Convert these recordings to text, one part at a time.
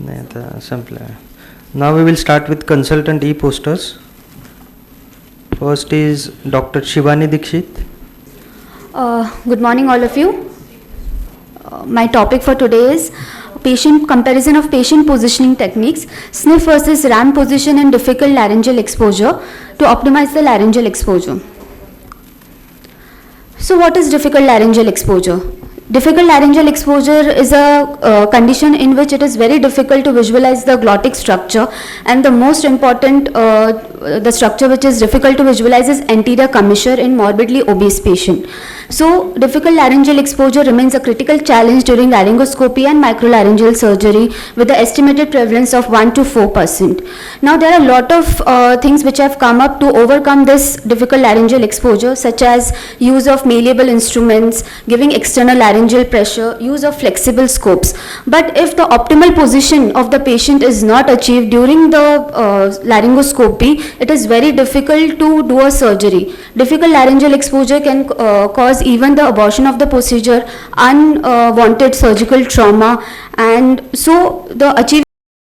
नाही आता संपलं आहे. Now we will start with consultant e-posters. First is Dr. Shivani Dikshit. Good morning, all of you. My topic for today is patient comparison of patient positioning techniques, sniff versus RAM position and difficult laryngeal exposure to optimize the laryngeal exposure. So what is difficult laryngeal exposure? Difficult laryngeal exposure is a condition in which it is very difficult to visualize the glottic structure, and the most important the structure which is difficult to visualize is anterior commissure in morbidly obese patient. So difficult laryngeal exposure remains a critical challenge during laryngoscopy and microlaryngeal surgery with the estimated prevalence of 1 to 4%. Now there are a lot of things which have come up to overcome this difficult laryngeal exposure, such as use of malleable instruments, giving external laryngeal pressure, use of flexible scopes. But if the optimal position of the patient is not achieved during the laryngoscopy, it is very difficult to do a surgery. Difficult laryngeal exposure can cause even the abortion of the procedure, unwanted surgical trauma, and so the achieved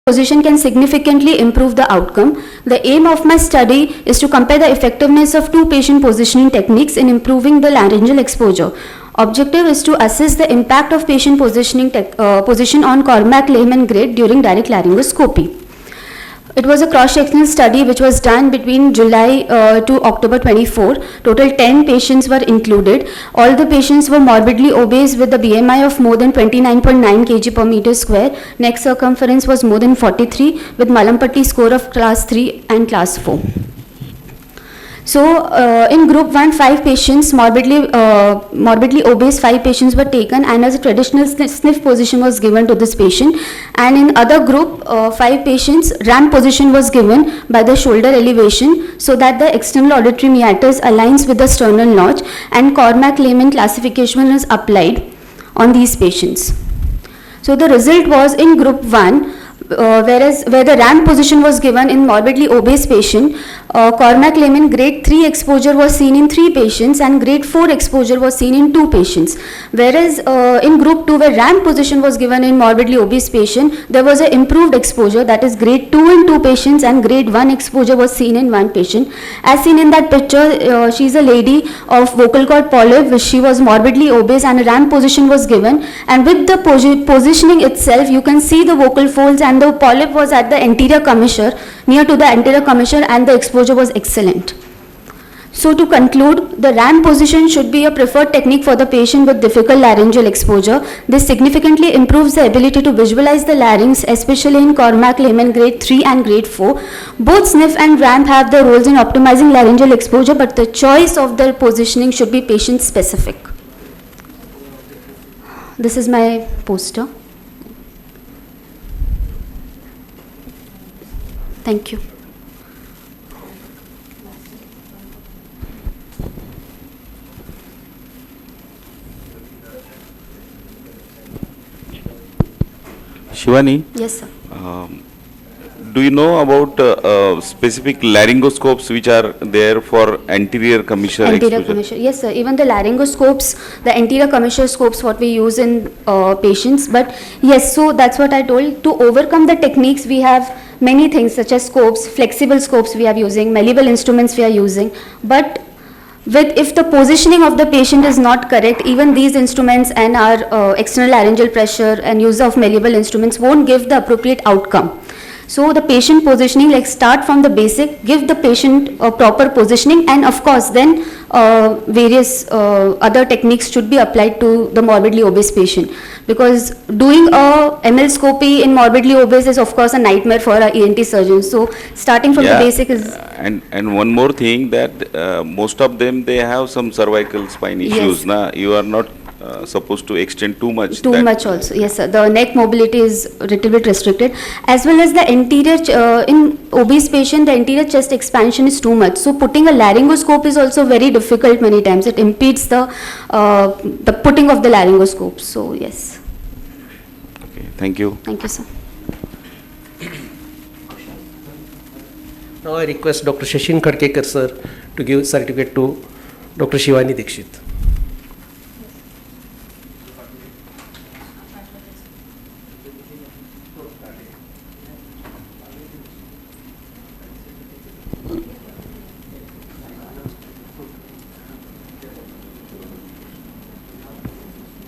position can significantly improve the outcome. The aim of my study is to compare the effectiveness of two patient positioning techniques in improving the laryngeal exposure. Objective is to assess the impact of patient positioning position on Cormack-Lehman grade during direct laryngoscopy. It was a cross-sectional study which was done between July to October 24. Total 10 patients were included. All the patients were morbidly obese with a BMI of more than 29.9 kg per meter square. Neck circumference was more than 43 with Mallampati score of class 3 and class 4. So in group 1, 5 patients, morbidly obese 5 patients were taken, and as a traditional sniff position was given to this patient. And in other group, 5 patients, RAM position was given by the shoulder elevation so that the external auditory meatus aligns with the sternal notch, and Cormack-Lehman classification is applied on these patients. So the result was in group 1, where the RAM position was given in morbidly obese patient, Cormack-Lehman grade 3 exposure was seen in 3 patients and grade 4 exposure was seen in 2 patients. Whereas in group 2, where RAM position was given in morbidly obese patient, there was an improved exposure, that is grade 2 in 2 patients and grade 1 exposure was seen in 1 patient. As seen in that picture, she is a lady of vocal cord polyp. She was morbidly obese and a RAM position was given, and with the positioning itself you can see the vocal folds, and the polyp was at the anterior commissure, near to the anterior commissure, and the exposure was excellent. So to conclude, the RAM position should be a preferred technique for the patient with difficult laryngeal exposure. This significantly improves the ability to visualize the larynx, especially in Cormack-Lehman grade 3 and grade 4. Both sniff and RAM have their roles in optimizing laryngeal exposure, but the choice of their positioning should be patient specific. This is my poster. Thank you. Shivani? Yes, sir. Do you know about specific laryngoscopes which are there for anterior commissure Anterior exposure? commissure, yes, sir. Even the laryngoscopes, the anterior commissure scopes, what we use in patients. But yes, so that's what I told. To overcome the techniques, we have many things such as scopes, flexible scopes we are using, malleable instruments we are using. But if the positioning of the patient is not correct, even these instruments and our external laryngeal pressure and use of malleable instruments won't give the appropriate outcome. So the patient positioning, like start from the basic, give the patient a proper positioning, and of course then various other techniques should be applied to the morbidly obese patient, because doing a ML-scopy in morbidly obese is of course a nightmare for an ENT surgeon. So starting from the basic is... And one more thing, that most of them, they have some cervical spine issues. Yes. You are not supposed to extend too much. Too much also, yes, sir. The neck mobility is a little bit restricted, as well as the anterior, in obese patient, the anterior chest expansion is too much. So putting a laryngoscope is also very difficult many times. It impedes the putting of the laryngoscope. So yes. Okay, thank you. Thank you, sir. Now I request Dr. Shashin Khadkekar sir to give certificate to Dr. Shivani Dikshit.